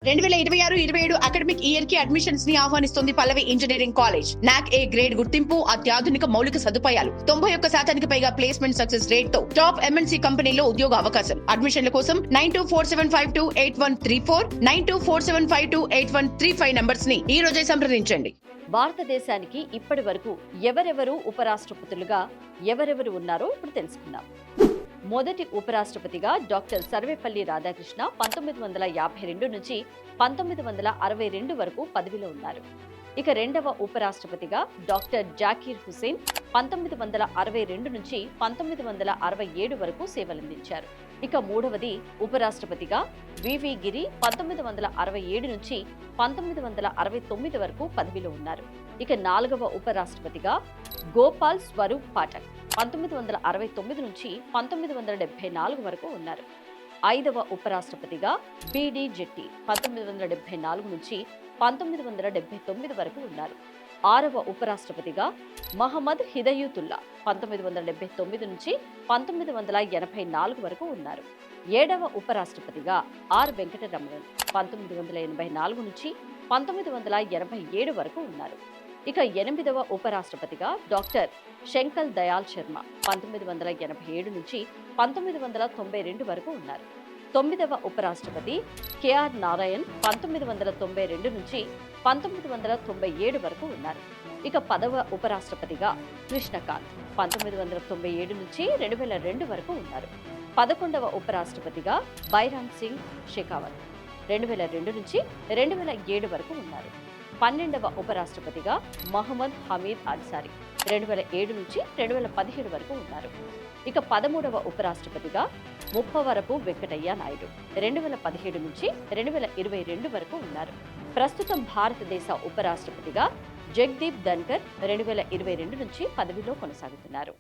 2026-27 academic year కి admissions ని ఆహ్వానిస్తుంది పల్లవి engineering college. నాక్ ఏ గ్రేడ్ గుర్తింపు, అత్యాధునిక మౌలిక సదుపాయాలు, 91% పైగా ప్లేస్మెంట్ సక్సెస్ రేట్ తో టాప్ ఎంఎన్సీ కంపెనీలో ఉద్యోగ అవకాశం. అడ్మిషన్ల కోసం 9247528134, 9247528135 నంబర్స్ ని ఈ రోజే సంప్రదించండి. భారతదేశానికి ఇప్పటి వరకు ఎవరెవరు ఉపరాష్ట్రపతులుగా ఎవరెవరు ఉన్నారో ఇప్పుడు తెలుసుకుందాం. మొదటి ఉపరాష్ట్రపతిగా డాక్టర్ సర్వేపల్లి రాధాకృష్ణ 1952 నుంచి 1962 వరకు పదవిలో ఉన్నారు. ఇక రెండవ ఉపరాష్ట్రపతిగా డాక్టర్ జాకీర్ హుసేన్ 1962 నుంచి 1967 వరకు సేవలందించారు. ఇక మూడవది ఉపరాష్ట్రపతిగా వివి గిరి 1967 నుంచి 1969 వరకు పదవిలో ఉన్నారు. ఇక నాలుగవ ఉపరాష్ట్రపతిగా గోపాల్ స్వరూప్ పాఠక్ 1969 నుంచి 1974 వరకు ఉన్నారు. ఐదవ ఉపరాష్ట్రపతిగా బిడి జెట్టి 1974 నుంచి 1979 వరకు ఉన్నారు. ఆరవ ఉపరాష్ట్రపతిగా మహమ్మద్ హిదయుతుల్లా 1979 నుంచి 1984 వరకు ఉన్నారు. ఏడవ ఉపరాష్ట్రపతిగా ఆర్ వెంకటరమణన్ 1984 నుంచి 1987 వరకు ఉన్నారు. ఇక ఎనిమిదవ ఉపరాష్ట్రపతిగా డాక్టర్ శంకల్ దయాల్ శర్మ 1987 నుంచి 1992 వరకు ఉన్నారు. తొమ్మిదవ ఉపరాష్ట్రపతి కెఆర్ నారాయణ్ 1992 నుంచి 1997 వరకు ఉన్నారు. ఇక పదవ ఉపరాష్ట్రపతిగా కృష్ణకాంత్ 1997 నుంచి 2002 వరకు ఉన్నారు. 11వ ఉపరాష్ట్రపతిగా బైరామ్ సింగ్ షెకావత్ 2002 నుంచి 2007 వరకు ఉన్నారు. 12వ ఉపరాష్ట్రపతిగా మహమ్మద్ హమీద్ అన్సారీ 2007 నుంచి 2017 వరకు ఉన్నారు. ఇక 13వ ఉపరాష్ట్రపతిగా ముప్పవరపు వెంకటయ్య నాయుడు 2017 నుంచి 2022 వరకు ఉన్నారు. ప్రస్తుతం భారతదేశ ఉపరాష్ట్రపతిగా జగదీప్ ధన్కర్ 2022 నుంచి పదవిలో కొనసాగుతున్నారు.